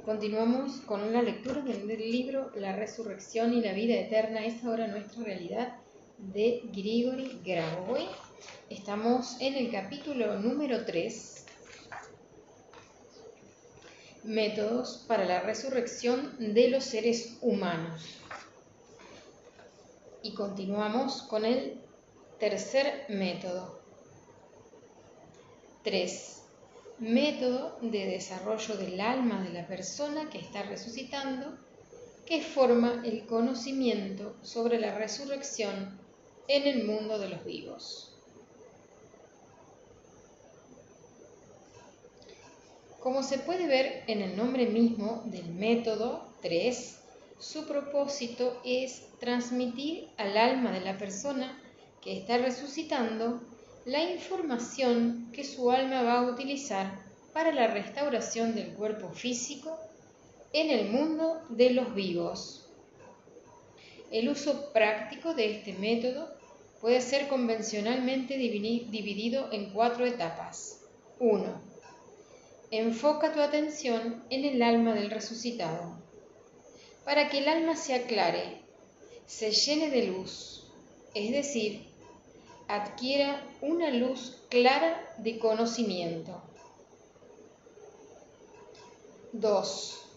Continuamos con la lectura del libro La resurrección y la vida eterna es ahora nuestra realidad de Grigori Grabovoi. Estamos en el capítulo número 3, métodos para la resurrección de los seres humanos. Y continuamos con el tercer método. 3. Método de desarrollo del alma de la persona que está resucitando, que forma el conocimiento sobre la resurrección en el mundo de los vivos. Como se puede ver en el nombre mismo del método 3, su propósito es transmitir al alma de la persona que está resucitando la información que su alma va a utilizar para la restauración del cuerpo físico en el mundo de los vivos. El uso práctico de este método puede ser convencionalmente dividido en 4 etapas. 1. Enfoca tu atención en el alma del resucitado, para que el alma se aclare, se llene de luz, es decir, adquiera una luz clara de conocimiento. 2.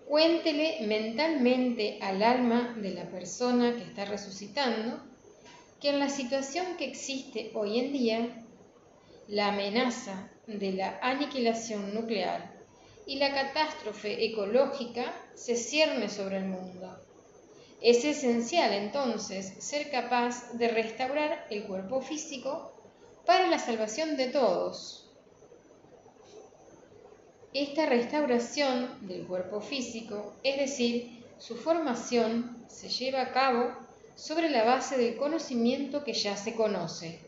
Cuéntele mentalmente al alma de la persona que está resucitando que en la situación que existe hoy en día, la amenaza de la aniquilación nuclear y la catástrofe ecológica se cierne sobre el mundo. Es esencial entonces ser capaz de restaurar el cuerpo físico para la salvación de todos. Esta restauración del cuerpo físico, es decir, su formación, se lleva a cabo sobre la base del conocimiento que ya se conoce.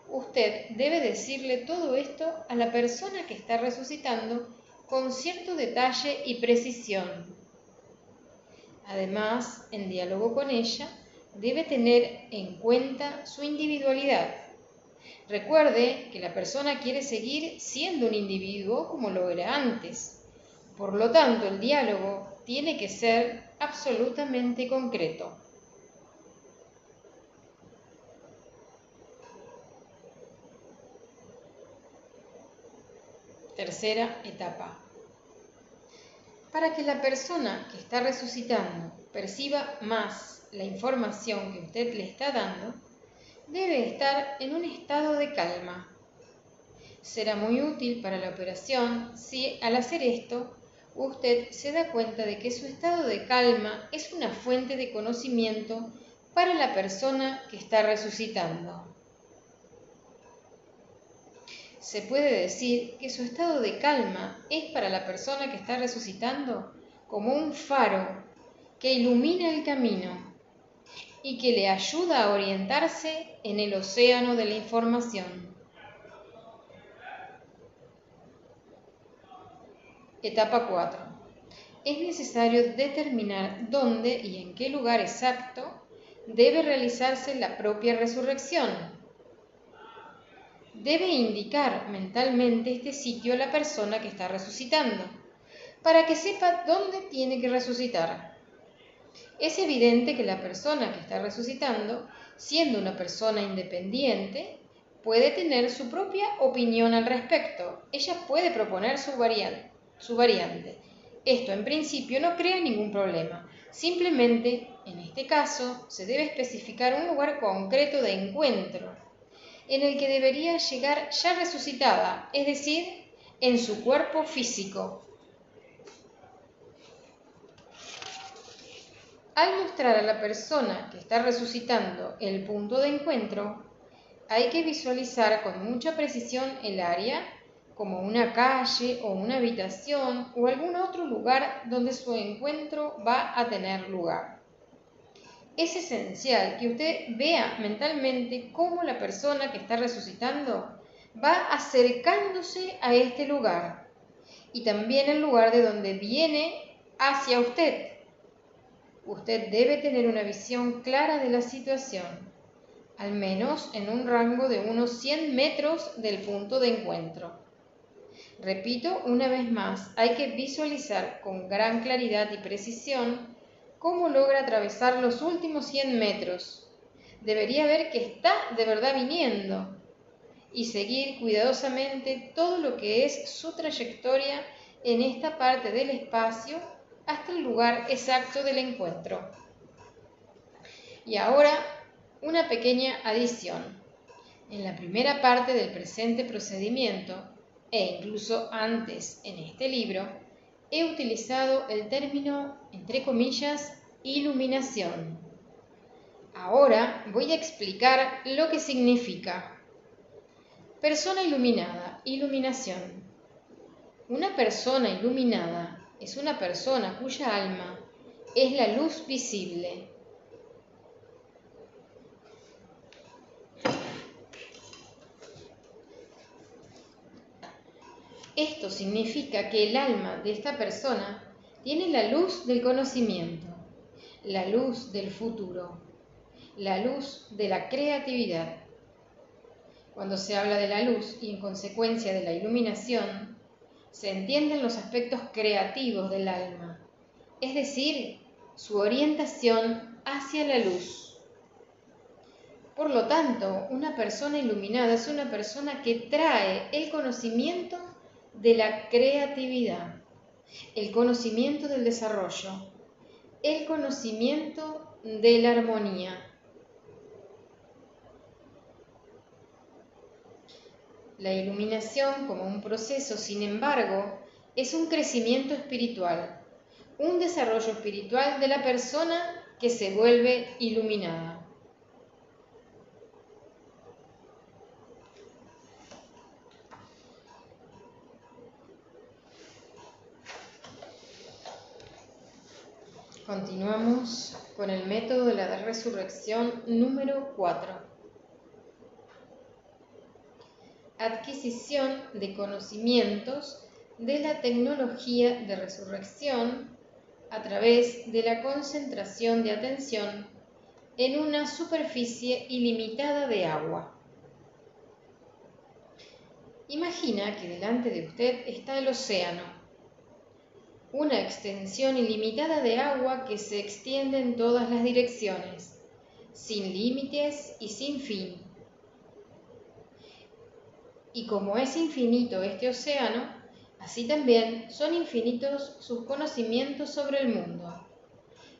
Usted debe decirle todo esto a la persona que está resucitando con cierto detalle y precisión. Además, en diálogo con ella, debe tener en cuenta su individualidad. Recuerde que la persona quiere seguir siendo un individuo como lo era antes. Por lo tanto, el diálogo tiene que ser absolutamente concreto. Tercera etapa. Para que la persona que está resucitando perciba más la información que usted le está dando, debe estar en un estado de calma. Será muy útil para la operación si, al hacer esto, usted se da cuenta de que su estado de calma es una fuente de conocimiento para la persona que está resucitando. Se puede decir que su estado de calma es para la persona que está resucitando como un faro que ilumina el camino y que le ayuda a orientarse en el océano de la información. Etapa 4. Es necesario determinar dónde y en qué lugar exacto debe realizarse la propia resurrección. Debe indicar mentalmente este sitio a la persona que está resucitando, para que sepa dónde tiene que resucitar. Es evidente que la persona que está resucitando, siendo una persona independiente, puede tener su propia opinión al respecto. Ella puede proponer su variante. Esto en principio no crea ningún problema. Simplemente, en este caso, se debe especificar un lugar concreto de encuentro en el que debería llegar ya resucitada, es decir, en su cuerpo físico. Al mostrar a la persona que está resucitando el punto de encuentro, hay que visualizar con mucha precisión el área, como una calle o una habitación o algún otro lugar donde su encuentro va a tener lugar. Es esencial que usted vea mentalmente cómo la persona que está resucitando va acercándose a este lugar y también el lugar de donde viene hacia usted. Usted debe tener una visión clara de la situación, al menos en un rango de unos 100 metros del punto de encuentro. Repito una vez más, hay que visualizar con gran claridad y precisión cómo logra atravesar los últimos 100 metros. Debería ver que está de verdad viniendo y seguir cuidadosamente todo lo que es su trayectoria en esta parte del espacio hasta el lugar exacto del encuentro. Y ahora una pequeña adición. En la primera parte del presente procedimiento, e incluso antes en este libro, he utilizado el término, entre comillas, iluminación. Ahora voy a explicar lo que significa. Persona iluminada, iluminación. Una persona iluminada es una persona cuya alma es la luz visible. Esto significa que el alma de esta persona tiene la luz del conocimiento, la luz del futuro, la luz de la creatividad. Cuando se habla de la luz y en consecuencia de la iluminación, se entienden los aspectos creativos del alma, es decir, su orientación hacia la luz. Por lo tanto, una persona iluminada es una persona que trae el conocimiento de la creatividad, el conocimiento del desarrollo, el conocimiento de la armonía. La iluminación como un proceso, sin embargo, es un crecimiento espiritual, un desarrollo espiritual de la persona que se vuelve iluminada. Continuamos con el método de la resurrección número 4. Adquisición de conocimientos de la tecnología de resurrección a través de la concentración de atención en una superficie ilimitada de agua. Imagina que delante de usted está el océano, una extensión ilimitada de agua que se extiende en todas las direcciones, sin límites y sin fin. Y como es infinito este océano, así también son infinitos sus conocimientos sobre el mundo,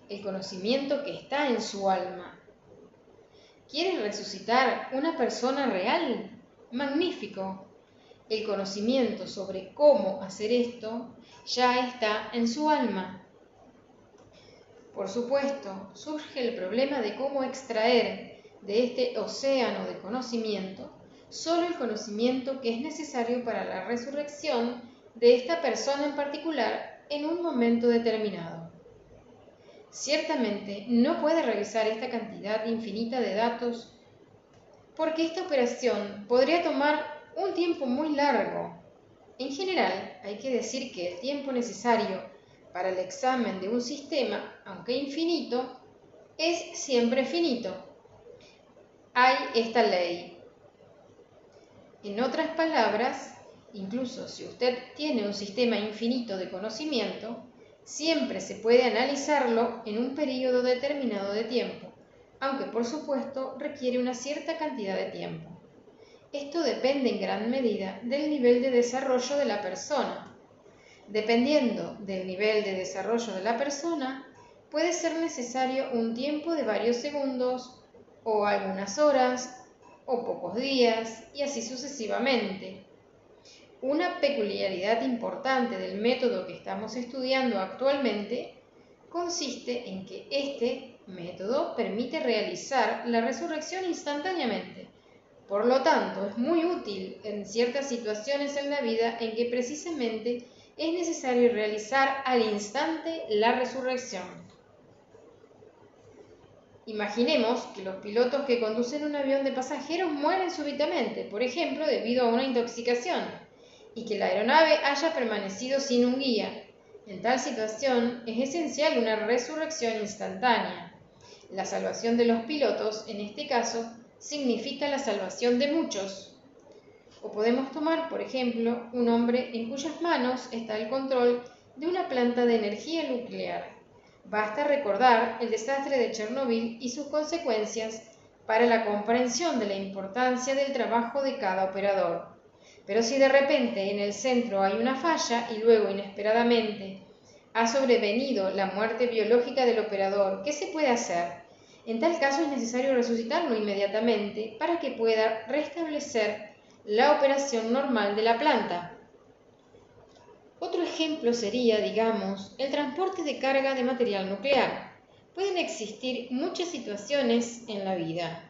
el conocimiento que está en su alma. ¿Quiere resucitar una persona real? ¡Magnífico! El conocimiento sobre cómo hacer esto ya está en su alma. Por supuesto, surge el problema de cómo extraer de este océano de conocimiento solo el conocimiento que es necesario para la resurrección de esta persona en particular en un momento determinado. Ciertamente no puede revisar esta cantidad infinita de datos porque esta operación podría tomar un tiempo muy largo. En general, hay que decir que el tiempo necesario para el examen de un sistema, aunque infinito, es siempre finito. Hay esta ley. En otras palabras, incluso si usted tiene un sistema infinito de conocimiento, siempre se puede analizarlo en un periodo determinado de tiempo, aunque por supuesto requiere una cierta cantidad de tiempo. Esto depende en gran medida del nivel de desarrollo de la persona. Dependiendo del nivel de desarrollo de la persona, puede ser necesario un tiempo de varios segundos, o algunas horas, o pocos días, y así sucesivamente. Una peculiaridad importante del método que estamos estudiando actualmente consiste en que este método permite realizar la resurrección instantáneamente. Por lo tanto, es muy útil en ciertas situaciones en la vida en que precisamente es necesario realizar al instante la resurrección. Imaginemos que los pilotos que conducen un avión de pasajeros mueren súbitamente, por ejemplo, debido a una intoxicación, y que la aeronave haya permanecido sin un guía. En tal situación es esencial una resurrección instantánea. La salvación de los pilotos, en este caso, significa la salvación de muchos. O podemos tomar, por ejemplo, un hombre en cuyas manos está el control de una planta de energía nuclear. Basta recordar el desastre de Chernobyl y sus consecuencias para la comprensión de la importancia del trabajo de cada operador. Pero si de repente en el centro hay una falla y luego inesperadamente ha sobrevenido la muerte biológica del operador, ¿qué se puede hacer? En tal caso es necesario resucitarlo inmediatamente para que pueda restablecer la operación normal de la planta. Otro ejemplo sería, digamos, el transporte de carga de material nuclear. Pueden existir muchas situaciones en la vida.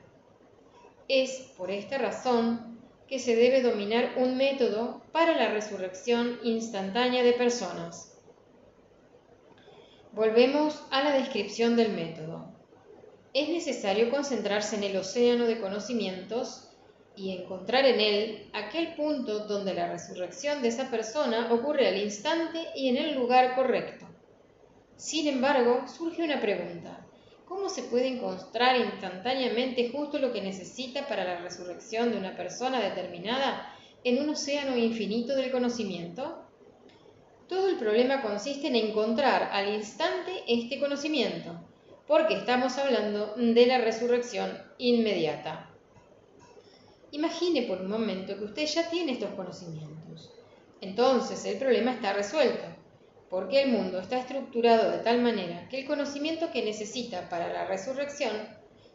Es por esta razón que se debe dominar un método para la resurrección instantánea de personas. Volvemos a la descripción del método. Es necesario concentrarse en el océano de conocimientos y encontrar en él aquel punto donde la resurrección de esa persona ocurre al instante y en el lugar correcto. Sin embargo, surge una pregunta. ¿Cómo se puede encontrar instantáneamente justo lo que necesita para la resurrección de una persona determinada en un océano infinito del conocimiento? Todo el problema consiste en encontrar al instante este conocimiento, porque estamos hablando de la resurrección inmediata. Imagine por un momento que usted ya tiene estos conocimientos. Entonces el problema está resuelto, porque el mundo está estructurado de tal manera que el conocimiento que necesita para la resurrección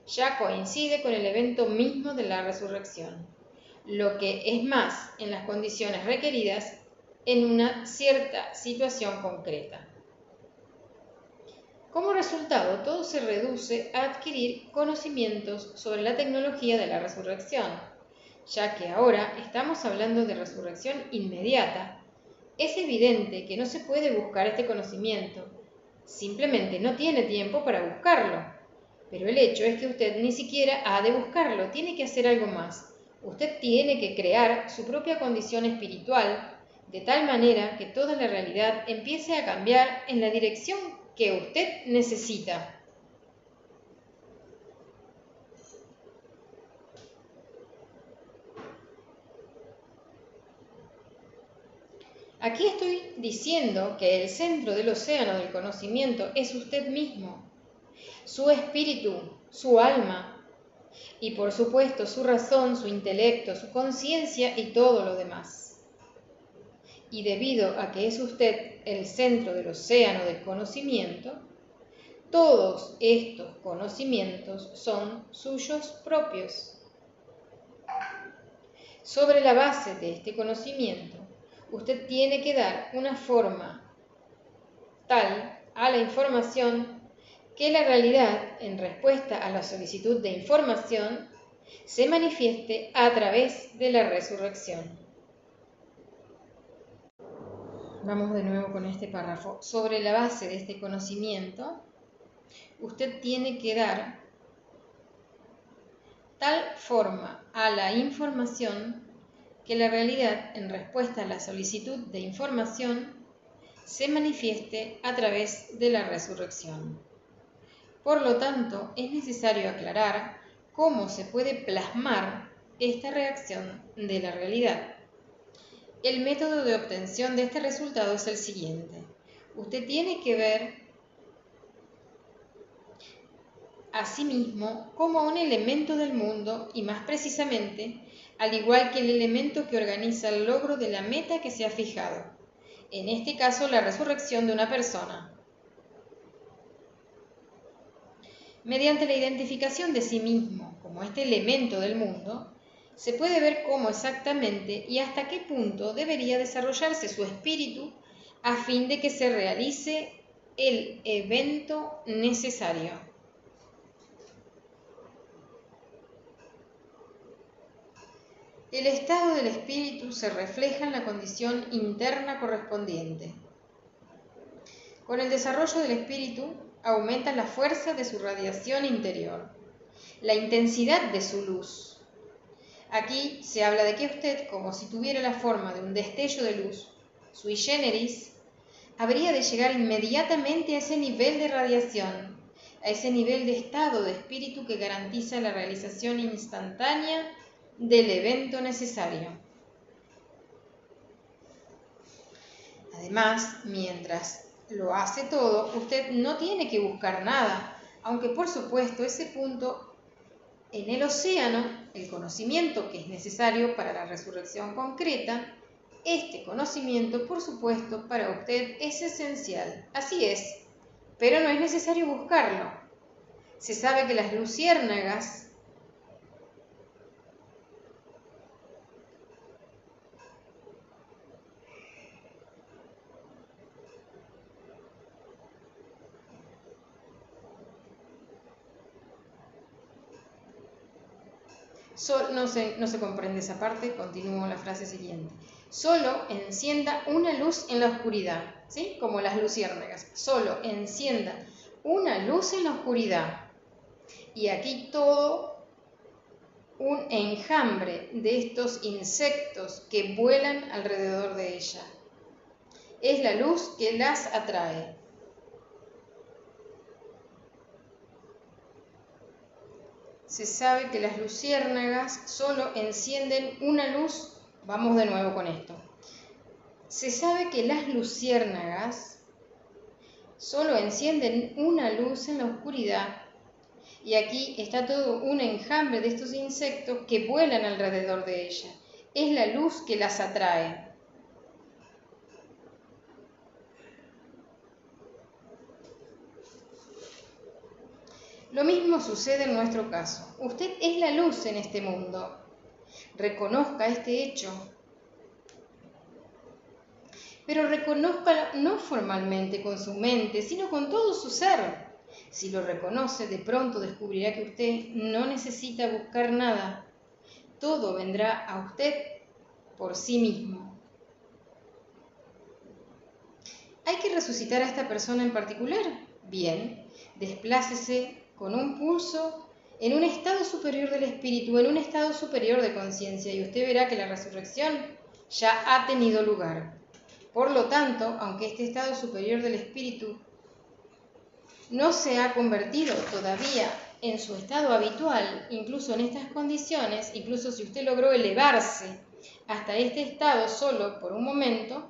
ya coincide con el evento mismo de la resurrección, lo que es más en las condiciones requeridas en una cierta situación concreta. Como resultado, todo se reduce a adquirir conocimientos sobre la tecnología de la resurrección. Ya que ahora estamos hablando de resurrección inmediata, es evidente que no se puede buscar este conocimiento, simplemente no tiene tiempo para buscarlo. Pero el hecho es que usted ni siquiera ha de buscarlo, tiene que hacer algo más. Usted tiene que crear su propia condición espiritual, de tal manera que toda la realidad empiece a cambiar en la dirección que usted necesita. Aquí estoy diciendo que el centro del océano del conocimiento es usted mismo, su espíritu, su alma y por supuesto su razón, su intelecto, su conciencia y todo lo demás. Y debido a que es usted el centro del océano del conocimiento, todos estos conocimientos son suyos propios. Sobre la base de este conocimiento, usted tiene que dar una forma tal a la información que la realidad, en respuesta a la solicitud de información, se manifieste a través de la resurrección. Vamos de nuevo con este párrafo. Sobre la base de este conocimiento, usted tiene que dar tal forma a la información que la realidad, en respuesta a la solicitud de información, se manifieste a través de la resurrección. Por lo tanto, es necesario aclarar cómo se puede plasmar esta reacción de la realidad. El método de obtención de este resultado es el siguiente. Usted tiene que ver a sí mismo como un elemento del mundo y más precisamente, al igual que el elemento que organiza el logro de la meta que se ha fijado, en este caso la resurrección de una persona. Mediante la identificación de sí mismo como este elemento del mundo, se puede ver cómo exactamente y hasta qué punto debería desarrollarse su espíritu a fin de que se realice el evento necesario. El estado del espíritu se refleja en la condición interna correspondiente. Con el desarrollo del espíritu aumenta la fuerza de su radiación interior, la intensidad de su luz. Aquí se habla de que usted, como si tuviera la forma de un destello de luz, sui generis, habría de llegar inmediatamente a ese nivel de radiación, a ese nivel de estado de espíritu que garantiza la realización instantánea del evento necesario. Además, mientras lo hace todo, usted no tiene que buscar nada, aunque por supuesto ese punto en el océano, el conocimiento que es necesario para la resurrección concreta, este conocimiento, por supuesto, para usted es esencial. Así es, pero no es necesario buscarlo. Se sabe que las luciérnagas no se comprende esa parte, continúo la frase siguiente. Solo encienda una luz en la oscuridad, ¿sí? Como las luciérnagas. Solo encienda una luz en la oscuridad. Y aquí todo un enjambre de estos insectos que vuelan alrededor de ella. Es la luz que las atrae. Se sabe que las luciérnagas solo encienden una luz. Vamos de nuevo con esto. Se sabe que las luciérnagas solo encienden una luz en la oscuridad. Y aquí está todo un enjambre de estos insectos que vuelan alrededor de ella. Es la luz que las atrae. Lo mismo sucede en nuestro caso. Usted es la luz en este mundo. Reconozca este hecho. Pero reconózcalo no formalmente con su mente, sino con todo su ser. Si lo reconoce, de pronto descubrirá que usted no necesita buscar nada. Todo vendrá a usted por sí mismo. ¿Hay que resucitar a esta persona en particular? Bien, desplácese con un pulso en un estado superior del espíritu, en un estado superior de conciencia, y usted verá que la resurrección ya ha tenido lugar. Por lo tanto, aunque este estado superior del espíritu no se ha convertido todavía en su estado habitual, incluso en estas condiciones, incluso si usted logró elevarse hasta este estado solo por un momento,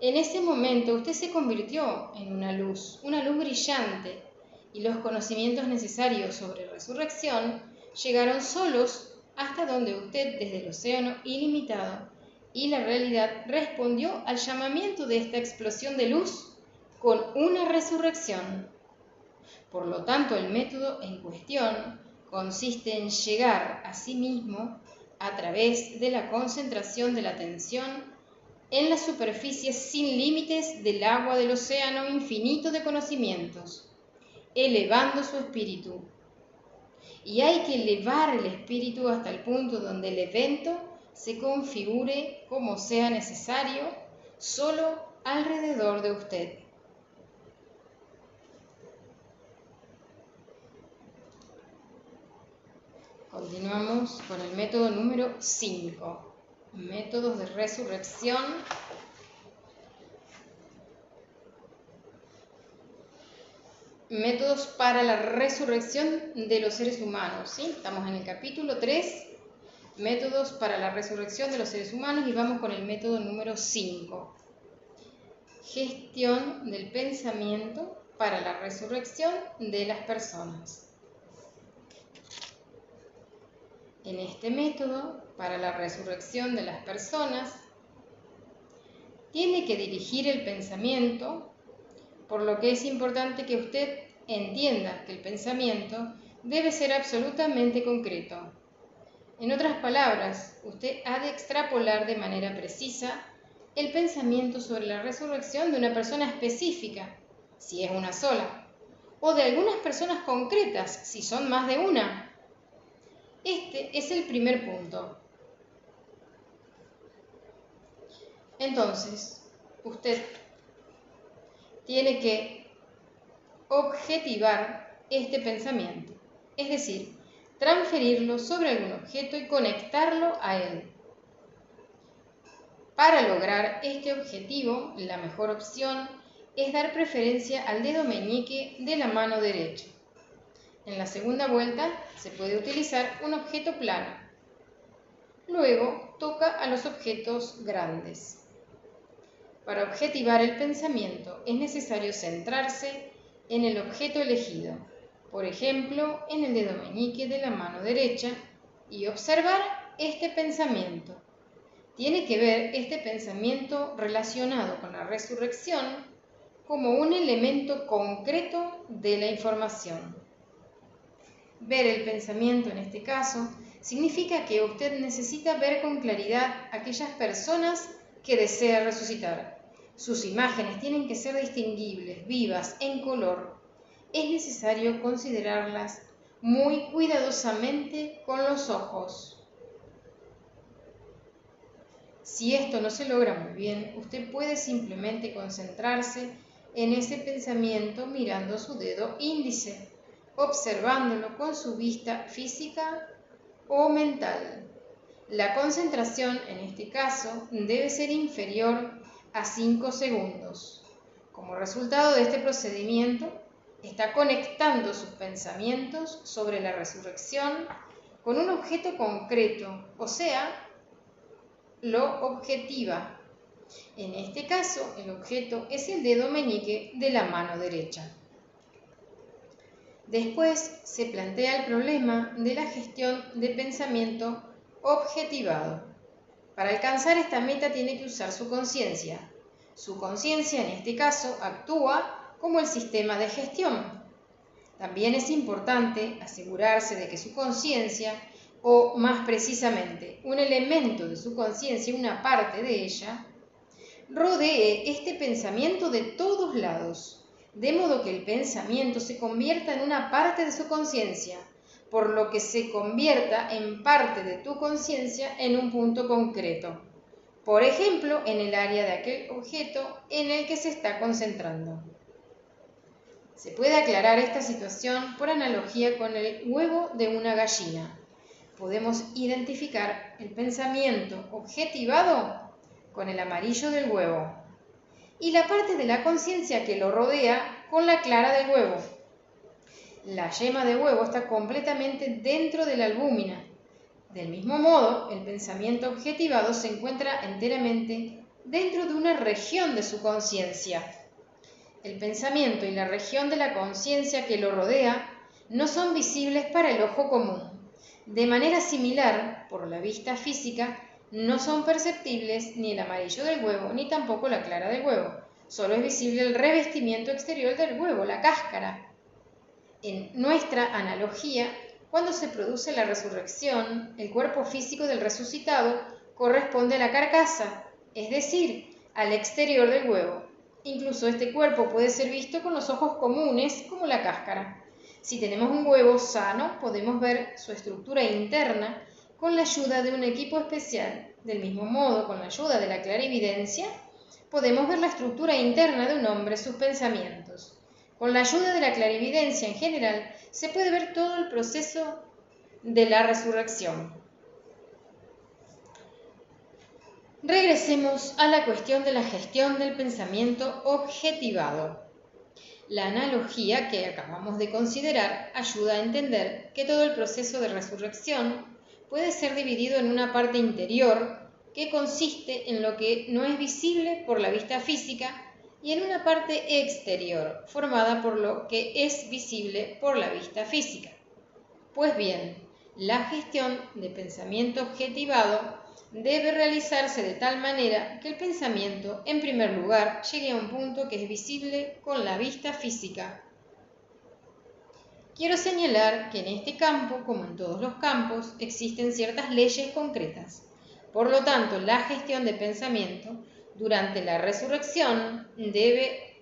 en ese momento usted se convirtió en una luz brillante, y los conocimientos necesarios sobre resurrección llegaron solos hasta donde usted, desde el océano ilimitado y la realidad, respondió al llamamiento de esta explosión de luz con una resurrección. Por lo tanto, el método en cuestión consiste en llegar a sí mismo a través de la concentración de la atención en la superficie sin límites del agua del océano infinito de conocimientos, elevando su espíritu. Y hay que elevar el espíritu hasta el punto donde el evento se configure como sea necesario, solo alrededor de usted. Continuamos con el método número 5, métodos de resurrección. Métodos para la resurrección de los seres humanos, ¿sí? Estamos en el capítulo 3, métodos para la resurrección de los seres humanos, y vamos con el método número 5, gestión del pensamiento para la resurrección de las personas. En este método, para la resurrección de las personas, tiene que dirigir el pensamiento, por lo que es importante que usted entienda que el pensamiento debe ser absolutamente concreto. En otras palabras, usted ha de extrapolar de manera precisa el pensamiento sobre la resurrección de una persona específica, si es una sola, o de algunas personas concretas, si son más de una. Este es el primer punto. Entonces, usted tiene que objetivar este pensamiento, es decir, transferirlo sobre algún objeto y conectarlo a él. Para lograr este objetivo, la mejor opción es dar preferencia al dedo meñique de la mano derecha. En la segunda vuelta se puede utilizar un objeto plano. Luego toca a los objetos grandes. Para objetivar el pensamiento es necesario centrarse en el objeto elegido, por ejemplo, en el dedo meñique de la mano derecha, y observar este pensamiento. Tiene que ver este pensamiento relacionado con la resurrección como un elemento concreto de la información. Ver el pensamiento en este caso significa que usted necesita ver con claridad aquellas personas que desea resucitar. Sus imágenes tienen que ser distinguibles, vivas, en color. Es necesario considerarlas muy cuidadosamente con los ojos. Si esto no se logra muy bien, usted puede simplemente concentrarse en ese pensamiento mirando su dedo índice, observándolo con su vista física o mental. La concentración en este caso debe ser inferior a 5 segundos. Como resultado de este procedimiento, está conectando sus pensamientos sobre la resurrección con un objeto concreto, o sea, lo objetiva. En este caso, el objeto es el dedo meñique de la mano derecha. Después se plantea el problema de la gestión de pensamiento objetivado. Para alcanzar esta meta tiene que usar su conciencia. Su conciencia, en este caso, actúa como el sistema de gestión. También es importante asegurarse de que su conciencia, o más precisamente, un elemento de su conciencia, una parte de ella, rodee este pensamiento de todos lados, de modo que el pensamiento se convierta en una parte de su conciencia, por lo que se convierta en parte de tu conciencia en un punto concreto, por ejemplo, en el área de aquel objeto en el que se está concentrando. Se puede aclarar esta situación por analogía con el huevo de una gallina. Podemos identificar el pensamiento objetivado con el amarillo del huevo y la parte de la conciencia que lo rodea con la clara del huevo. La yema de huevo está completamente dentro de la albúmina. Del mismo modo, el pensamiento objetivado se encuentra enteramente dentro de una región de su conciencia. El pensamiento y la región de la conciencia que lo rodea no son visibles para el ojo común. De manera similar, por la vista física, no son perceptibles ni el amarillo del huevo ni tampoco la clara del huevo. Solo es visible el revestimiento exterior del huevo, la cáscara. En nuestra analogía, cuando se produce la resurrección, el cuerpo físico del resucitado corresponde a la carcasa, es decir, al exterior del huevo. Incluso este cuerpo puede ser visto con los ojos comunes como la cáscara. Si tenemos un huevo sano, podemos ver su estructura interna con la ayuda de un equipo especial. Del mismo modo, con la ayuda de la clarividencia, podemos ver la estructura interna de un hombre, sus pensamientos. Con la ayuda de la clarividencia en general, se puede ver todo el proceso de la resurrección. Regresemos a la cuestión de la gestión del pensamiento objetivado. La analogía que acabamos de considerar ayuda a entender que todo el proceso de resurrección puede ser dividido en una parte interior que consiste en lo que no es visible por la vista física y en una parte exterior formada por lo que es visible por la vista física. Pues bien, la gestión de pensamiento objetivado debe realizarse de tal manera que el pensamiento, en primer lugar, llegue a un punto que es visible con la vista física. Quiero señalar que en este campo, como en todos los campos, existen ciertas leyes concretas. Por lo tanto, la gestión de pensamiento durante la resurrección debe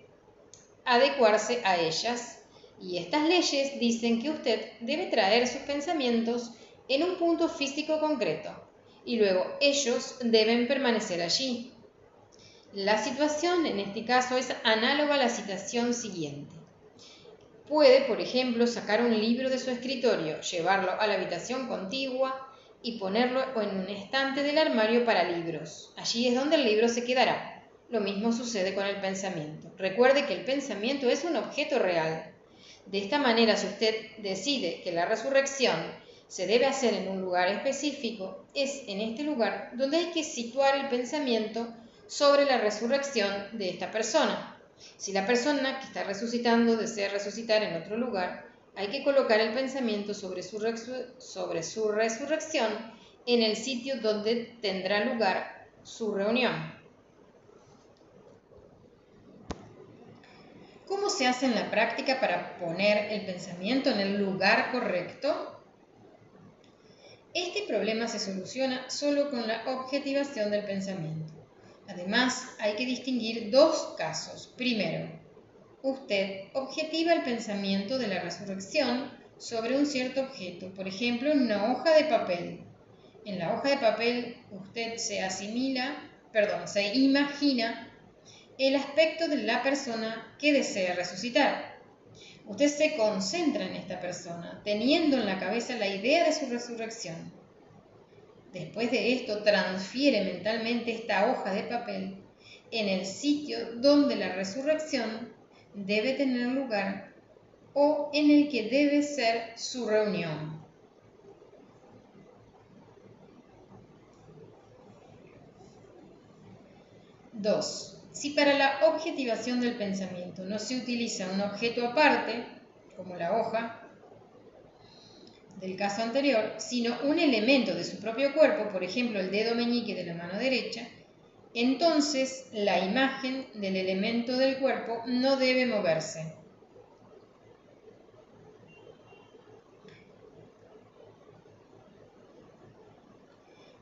adecuarse a ellas. Y estas leyes dicen que usted debe traer sus pensamientos en un punto físico concreto y luego ellos deben permanecer allí. La situación en este caso es análoga a la situación siguiente. Puede, por ejemplo, sacar un libro de su escritorio, llevarlo a la habitación contigua y ponerlo en un estante del armario para libros. Allí es donde el libro se quedará. Lo mismo sucede con el pensamiento. Recuerde que el pensamiento es un objeto real. De esta manera, si usted decide que la resurrección se debe hacer en un lugar específico, es en este lugar donde hay que situar el pensamiento sobre la resurrección de esta persona. Si la persona que está resucitando desea resucitar en otro lugar, hay que colocar el pensamiento sobre su resurrección en el sitio donde tendrá lugar su reunión. ¿Cómo se hace en la práctica para poner el pensamiento en el lugar correcto? Este problema se soluciona solo con la objetivación del pensamiento. Además, hay que distinguir dos casos. Primero, usted objetiva el pensamiento de la resurrección sobre un cierto objeto, por ejemplo, en una hoja de papel. En la hoja de papel usted se imagina el aspecto de la persona que desea resucitar. Usted se concentra en esta persona, teniendo en la cabeza la idea de su resurrección. Después de esto, transfiere mentalmente esta hoja de papel en el sitio donde la resurrección debe tener lugar o en el que debe ser su reunión. Dos. Si para la objetivación del pensamiento no se utiliza un objeto aparte, como la hoja del caso anterior, sino un elemento de su propio cuerpo, por ejemplo el dedo meñique de la mano derecha, entonces la imagen del elemento del cuerpo no debe moverse.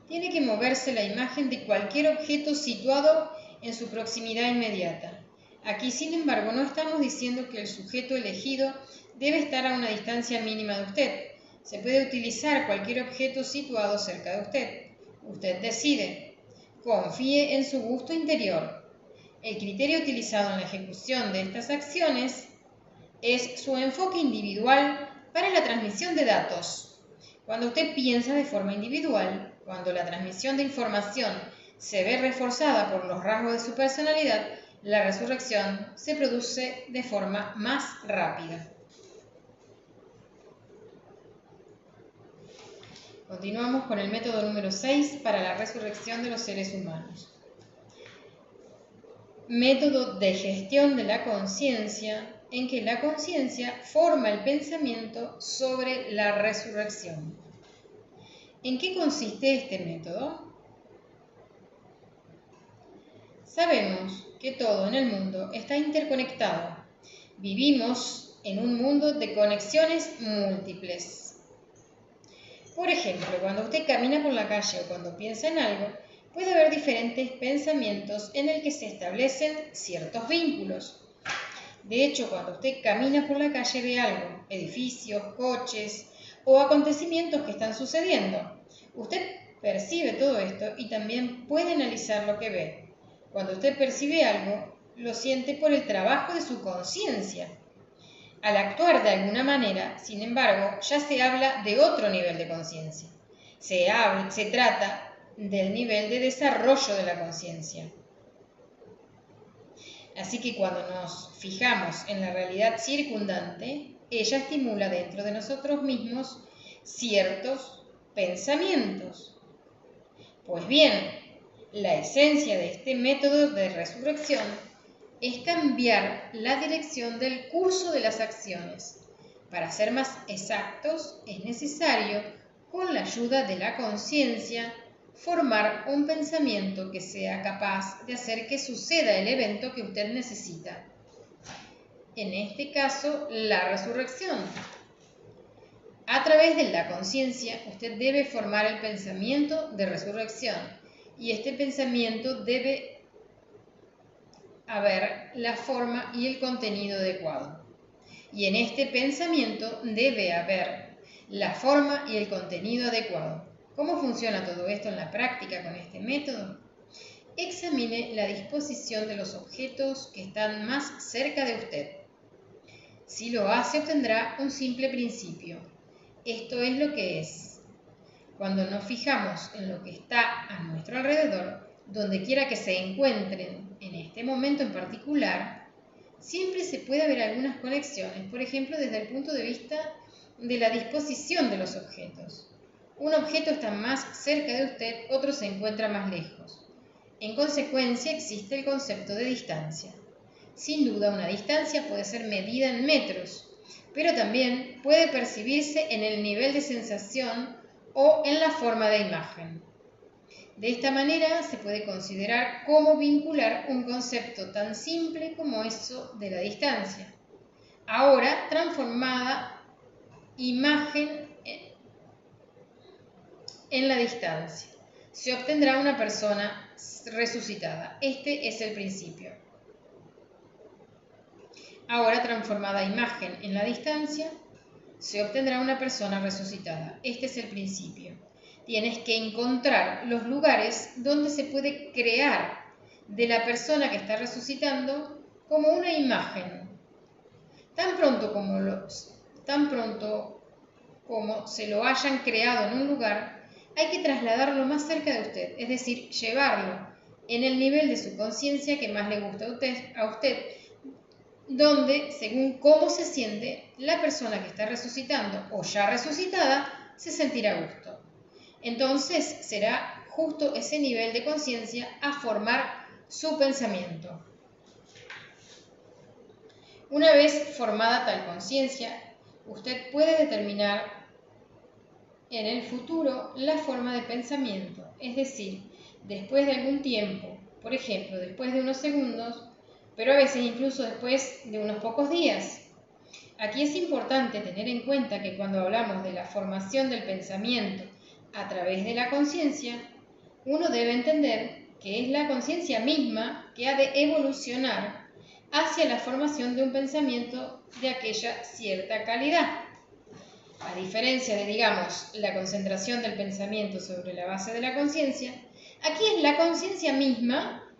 Tiene que moverse la imagen de cualquier objeto situado en su proximidad inmediata. Aquí, sin embargo, no estamos diciendo que el sujeto elegido debe estar a una distancia mínima de usted. Se puede utilizar cualquier objeto situado cerca de usted. Usted decide. Confíe en su gusto interior. El criterio utilizado en la ejecución de estas acciones es su enfoque individual para la transmisión de datos. Cuando usted piensa de forma individual, cuando la transmisión de información se ve reforzada por los rasgos de su personalidad, la resurrección se produce de forma más rápida. Continuamos con el método número 6 para la resurrección de los seres humanos. Método de gestión de la conciencia, en que la conciencia forma el pensamiento sobre la resurrección. ¿En qué consiste este método? Sabemos que todo en el mundo está interconectado. Vivimos en un mundo de conexiones múltiples. Por ejemplo, cuando usted camina por la calle o cuando piensa en algo, puede haber diferentes pensamientos en el que se establecen ciertos vínculos. De hecho, cuando usted camina por la calle ve algo, edificios, coches o acontecimientos que están sucediendo. Usted percibe todo esto y también puede analizar lo que ve. Cuando usted percibe algo, lo siente por el trabajo de su conciencia. Al actuar de alguna manera, sin embargo, ya se habla de otro nivel de conciencia. Se trata del nivel de desarrollo de la conciencia. Así que cuando nos fijamos en la realidad circundante, ella estimula dentro de nosotros mismos ciertos pensamientos. Pues bien, la esencia de este método de resurrección es cambiar la dirección del curso de las acciones. Para ser más exactos, es necesario, con la ayuda de la conciencia, formar un pensamiento que sea capaz de hacer que suceda el evento que usted necesita. En este caso, la resurrección. A través de la conciencia, usted debe formar el pensamiento de resurrección y este pensamiento debe haber la forma y el contenido adecuado. Y en este pensamiento debe haber la forma y el contenido adecuado. ¿Cómo funciona todo esto en la práctica con este método? Examine la disposición de los objetos que están más cerca de usted. Si lo hace, obtendrá un simple principio. Esto es lo que es. Cuando nos fijamos en lo que está a nuestro alrededor, donde quiera que se encuentren en este momento en particular, siempre se puede ver algunas conexiones, por ejemplo, desde el punto de vista de la disposición de los objetos. Un objeto está más cerca de usted, otro se encuentra más lejos. En consecuencia, existe el concepto de distancia. Sin duda, una distancia puede ser medida en metros, pero también puede percibirse en el nivel de sensación o en la forma de imagen. De esta manera se puede considerar cómo vincular un concepto tan simple como eso de la distancia. Ahora, transformada imagen en la distancia. Se obtendrá una persona resucitada. Este es el principio. Ahora, transformada imagen en la distancia, se obtendrá una persona resucitada. Este es el principio. Tienes que encontrar los lugares donde se puede crear de la persona que está resucitando como una imagen. Tan pronto como se lo hayan creado en un lugar, hay que trasladarlo más cerca de usted, es decir, llevarlo en el nivel de su conciencia que más le gusta a usted, donde, según cómo se siente, la persona que está resucitando o ya resucitada se sentirá a gusto. Entonces será justo ese nivel de conciencia a formar su pensamiento. Una vez formada tal conciencia, usted puede determinar en el futuro la forma de pensamiento, es decir, después de algún tiempo, por ejemplo, después de unos segundos, pero a veces incluso después de unos pocos días. Aquí es importante tener en cuenta que cuando hablamos de la formación del pensamiento a través de la conciencia, uno debe entender que es la conciencia misma que ha de evolucionar hacia la formación de un pensamiento de aquella cierta calidad. A diferencia de, digamos, la concentración del pensamiento sobre la base de la conciencia, aquí es la conciencia misma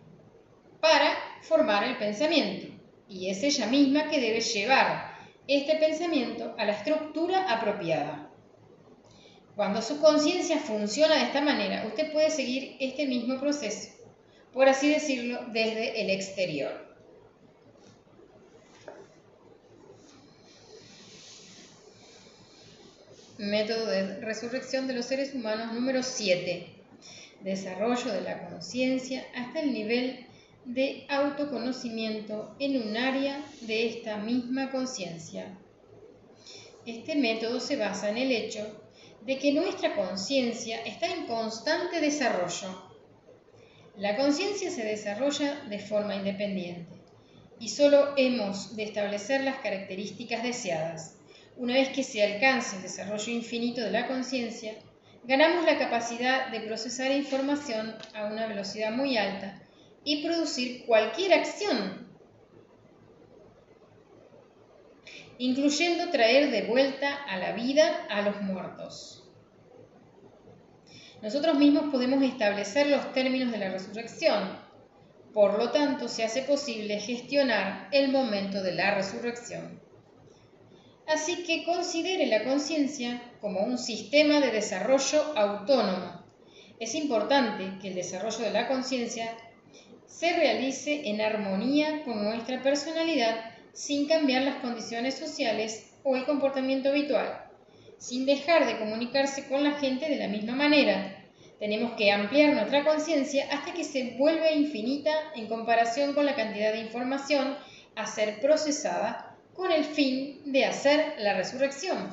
para formar el pensamiento, y es ella misma que debe llevar este pensamiento a la estructura apropiada. Cuando su conciencia funciona de esta manera, usted puede seguir este mismo proceso, por así decirlo, desde el exterior. Método de resurrección de los seres humanos número 7. Desarrollo de la conciencia hasta el nivel de autoconocimiento en un área de esta misma conciencia. Este método se basa en el hecho de que nuestra conciencia está en constante desarrollo. La conciencia se desarrolla de forma independiente y solo hemos de establecer las características deseadas. Una vez que se alcance el desarrollo infinito de la conciencia, ganamos la capacidad de procesar información a una velocidad muy alta y producir cualquier acción, incluyendo traer de vuelta a la vida a los muertos. Nosotros mismos podemos establecer los términos de la resurrección. Por lo tanto, se hace posible gestionar el momento de la resurrección. Así que considere la conciencia como un sistema de desarrollo autónomo. Es importante que el desarrollo de la conciencia se realice en armonía con nuestra personalidad sin cambiar las condiciones sociales o el comportamiento habitual, sin dejar de comunicarse con la gente de la misma manera. Tenemos que ampliar nuestra conciencia hasta que se vuelva infinita en comparación con la cantidad de información a ser procesada con el fin de hacer la resurrección.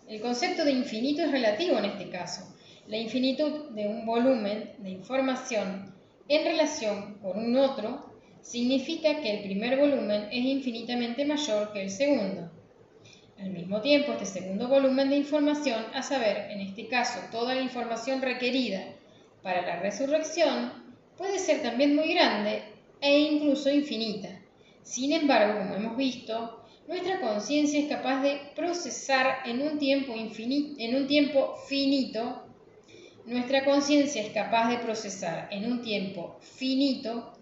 El concepto de infinito es relativo en este caso. La infinitud de un volumen de información en relación con un otro significa que el primer volumen es infinitamente mayor que el segundo. Al mismo tiempo, este segundo volumen de información, a saber, en este caso, toda la información requerida para la resurrección, puede ser también muy grande e incluso infinita. Sin embargo, como hemos visto, nuestra conciencia es capaz de procesar en un tiempo finito. Nuestra conciencia es capaz de procesar en un tiempo finito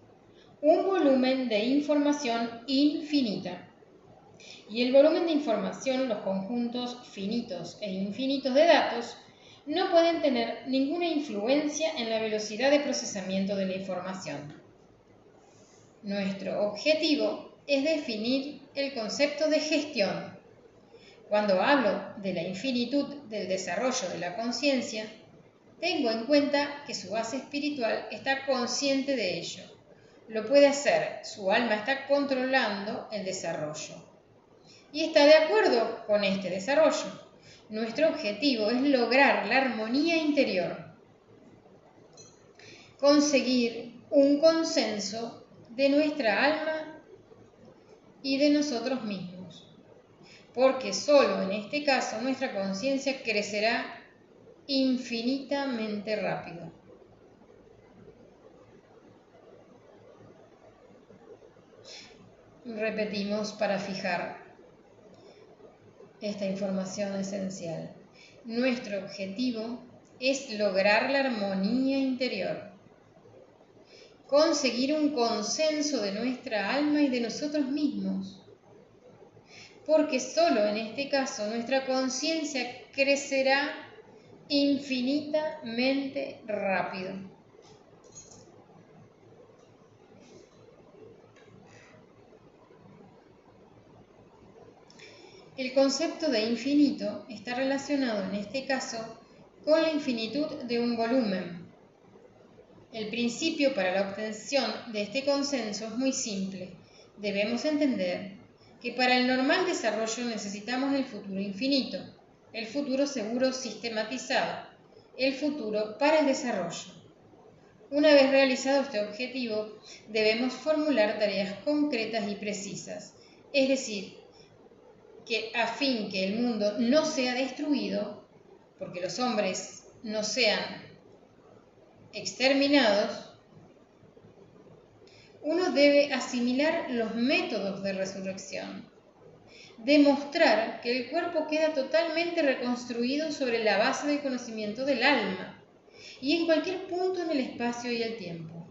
un volumen de información infinita. Y el volumen de información, los conjuntos finitos e infinitos de datos, no pueden tener ninguna influencia en la velocidad de procesamiento de la información. Nuestro objetivo es definir el concepto de gestión. Cuando hablo de la infinitud del desarrollo de la conciencia, tengo en cuenta que su base espiritual está consciente de ello. Lo puede hacer, su alma está controlando el desarrollo y está de acuerdo con este desarrollo. Nuestro objetivo es lograr la armonía interior, conseguir un consenso de nuestra alma y de nosotros mismos, porque solo en este caso nuestra conciencia crecerá infinitamente rápido. Repetimos para fijar esta información esencial. Nuestro objetivo es lograr la armonía interior, conseguir un consenso de nuestra alma y de nosotros mismos, porque solo en este caso nuestra conciencia crecerá infinitamente rápido. El concepto de infinito está relacionado en este caso con la infinitud de un volumen. El principio para la obtención de este consenso es muy simple. Debemos entender que para el normal desarrollo necesitamos el futuro infinito, el futuro seguro sistematizado, el futuro para el desarrollo. Una vez realizado este objetivo, debemos formular tareas concretas y precisas, es decir, que a fin que el mundo no sea destruido, porque los hombres no sean exterminados, uno debe asimilar los métodos de resurrección, demostrar que el cuerpo queda totalmente reconstruido sobre la base del conocimiento del alma y en cualquier punto en el espacio y el tiempo.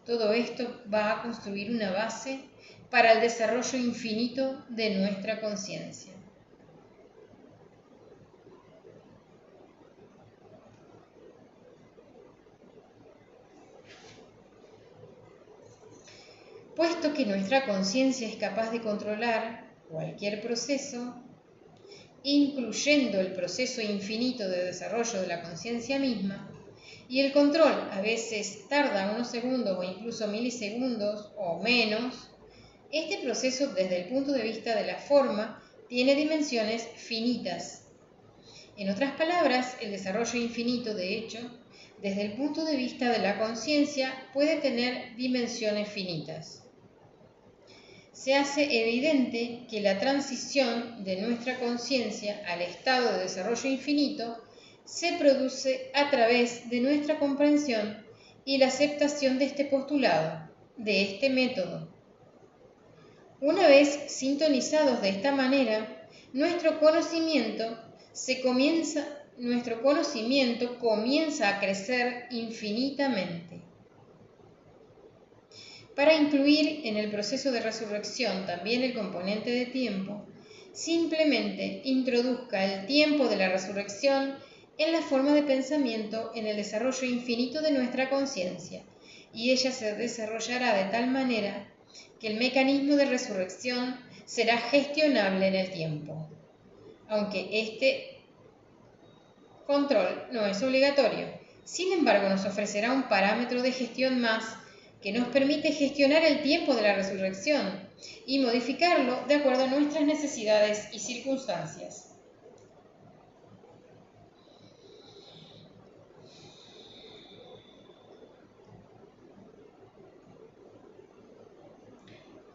Todo esto va a construir una base para el desarrollo infinito de nuestra conciencia. Puesto que nuestra conciencia es capaz de controlar cualquier proceso, incluyendo el proceso infinito de desarrollo de la conciencia misma, y el control a veces tarda unos segundos o incluso milisegundos o menos, este proceso desde el punto de vista de la forma tiene dimensiones finitas. En otras palabras, el desarrollo infinito, de hecho, desde el punto de vista de la conciencia, puede tener dimensiones finitas. Se hace evidente que la transición de nuestra conciencia al estado de desarrollo infinito se produce a través de nuestra comprensión y la aceptación de este postulado, de este método. Una vez sintonizados de esta manera, nuestro conocimiento comienza a crecer infinitamente. Para incluir en el proceso de resurrección también el componente de tiempo, simplemente introduzca el tiempo de la resurrección en la forma de pensamiento en el desarrollo infinito de nuestra conciencia, y ella se desarrollará de tal manera que el mecanismo de resurrección será gestionable en el tiempo, aunque este control no es obligatorio. Sin embargo, nos ofrecerá un parámetro de gestión más que nos permite gestionar el tiempo de la resurrección y modificarlo de acuerdo a nuestras necesidades y circunstancias.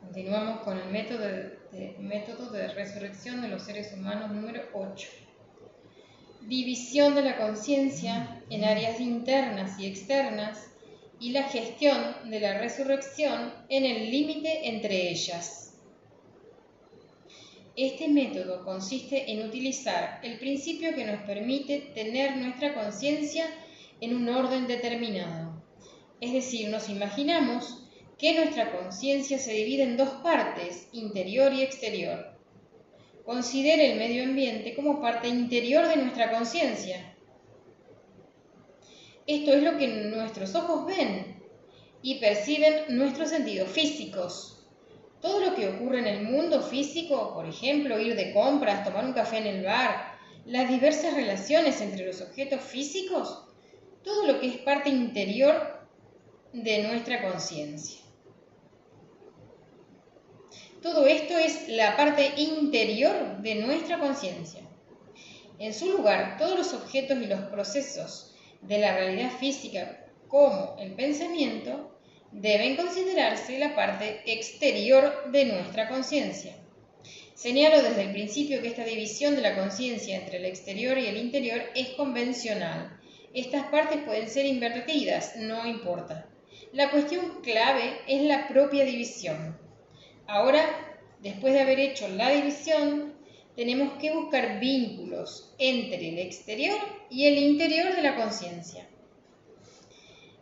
Continuamos con el método de resurrección de los seres humanos número 8. División de la conciencia en áreas internas y externas y la gestión de la resurrección en el límite entre ellas. Este método consiste en utilizar el principio que nos permite tener nuestra conciencia en un orden determinado. Es decir, nos imaginamos que nuestra conciencia se divide en dos partes, interior y exterior. Considere el medio ambiente como parte interior de nuestra conciencia. Esto es lo que nuestros ojos ven y perciben nuestros sentidos físicos. Todo lo que ocurre en el mundo físico, por ejemplo, ir de compras, tomar un café en el bar, las diversas relaciones entre los objetos físicos, todo lo que es parte interior de nuestra conciencia. Todo esto es la parte interior de nuestra conciencia. En su lugar, todos los objetos y los procesos de la realidad física, como el pensamiento, deben considerarse la parte exterior de nuestra conciencia. Señalo desde el principio que esta división de la conciencia entre el exterior y el interior es convencional. Estas partes pueden ser invertidas, no importa. La cuestión clave es la propia división. Ahora, después de haber hecho la división, tenemos que buscar vínculos entre el exterior y el interior de la conciencia.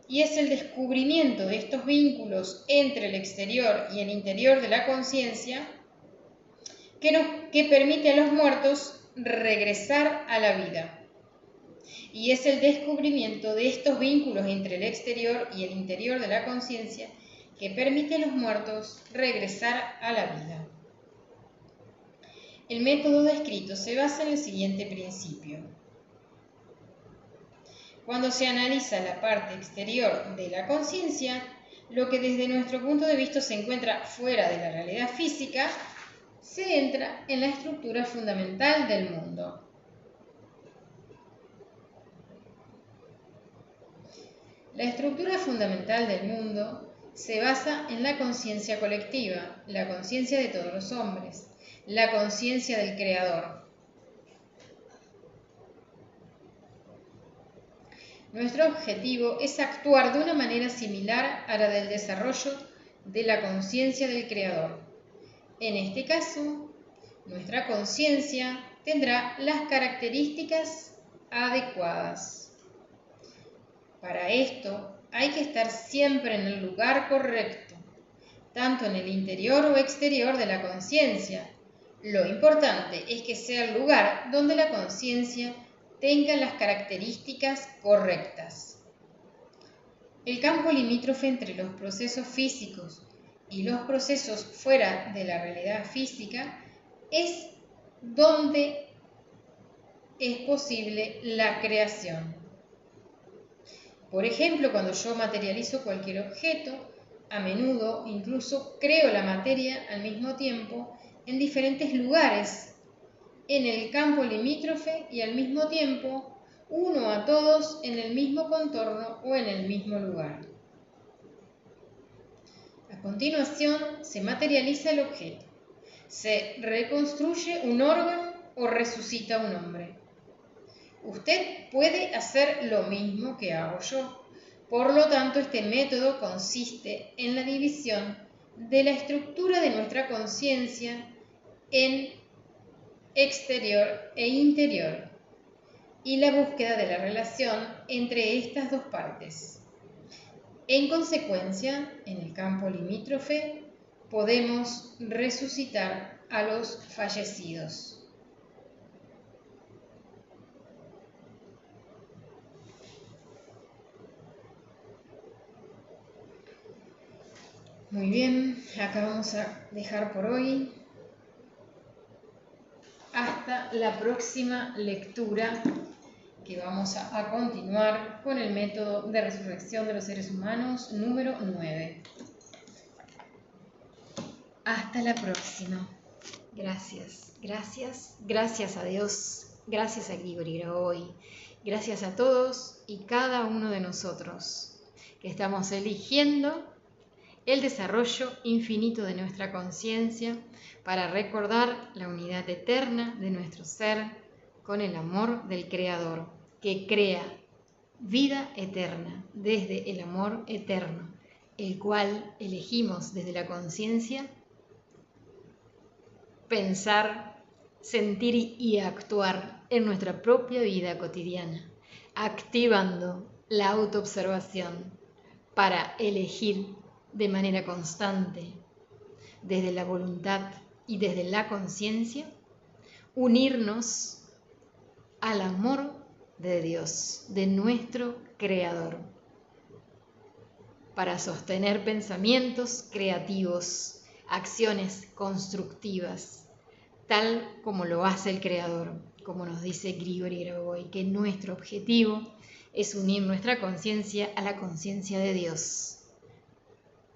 Y es el descubrimiento de estos vínculos entre el exterior y el interior de la conciencia que permite a los muertos regresar a la vida. Y es el descubrimiento de estos vínculos entre el exterior y el interior de la conciencia que permite a los muertos regresar a la vida. El método descrito se basa en el siguiente principio. Cuando se analiza la parte exterior de la conciencia, lo que desde nuestro punto de vista se encuentra fuera de la realidad física, se entra en la estructura fundamental del mundo. La estructura fundamental del mundo se basa en la conciencia colectiva, la conciencia de todos los hombres, la conciencia del Creador. Nuestro objetivo es actuar de una manera similar a la del desarrollo de la conciencia del Creador. En este caso, nuestra conciencia tendrá las características adecuadas. Para esto hay que estar siempre en el lugar correcto, tanto en el interior o exterior de la conciencia. Lo importante es que sea el lugar donde la conciencia tenga las características correctas. El campo limítrofe entre los procesos físicos y los procesos fuera de la realidad física es donde es posible la creación. Por ejemplo, cuando yo materializo cualquier objeto, a menudo incluso creo la materia al mismo tiempo en diferentes lugares, en el campo limítrofe y al mismo tiempo uno a todos en el mismo contorno o en el mismo lugar. A continuación se materializa el objeto, se reconstruye un órgano o resucita un hombre. Usted puede hacer lo mismo que hago yo. Por lo tanto, este método consiste en la división de la estructura de nuestra conciencia en exterior e interior y la búsqueda de la relación entre estas dos partes. En consecuencia, en el campo limítrofe podemos resucitar a los fallecidos. Muy bien, acá vamos a dejar por hoy. Hasta la próxima lectura, que vamos a continuar con el método de resurrección de los seres humanos número 9. Hasta la próxima. Gracias, gracias, gracias a Dios, gracias a Grigori Grabovoi, gracias a todos y cada uno de nosotros que estamos eligiendo el desarrollo infinito de nuestra conciencia para recordar la unidad eterna de nuestro ser con el amor del Creador, que crea vida eterna desde el amor eterno, el cual elegimos desde la conciencia pensar, sentir y actuar en nuestra propia vida cotidiana, activando la autoobservación para elegir de manera constante, desde la voluntad y desde la conciencia, unirnos al amor de Dios, de nuestro Creador, para sostener pensamientos creativos, acciones constructivas, tal como lo hace el Creador, como nos dice Grigori Grabovoi, que nuestro objetivo es unir nuestra conciencia a la conciencia de Dios.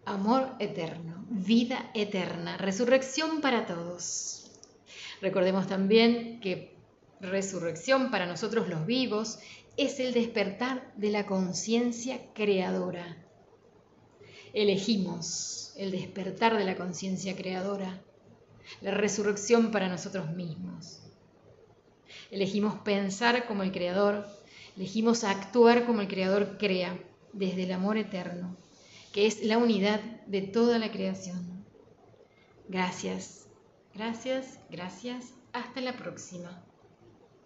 Amor eterno, vida eterna, resurrección para todos. Recordemos también que resurrección para nosotros los vivos es el despertar de la conciencia creadora. Elegimos el despertar de la conciencia creadora, la resurrección para nosotros mismos. Elegimos pensar como el Creador, elegimos actuar como el Creador crea, desde el amor eterno, que es la unidad de toda la creación. Gracias, gracias, gracias. Hasta la próxima.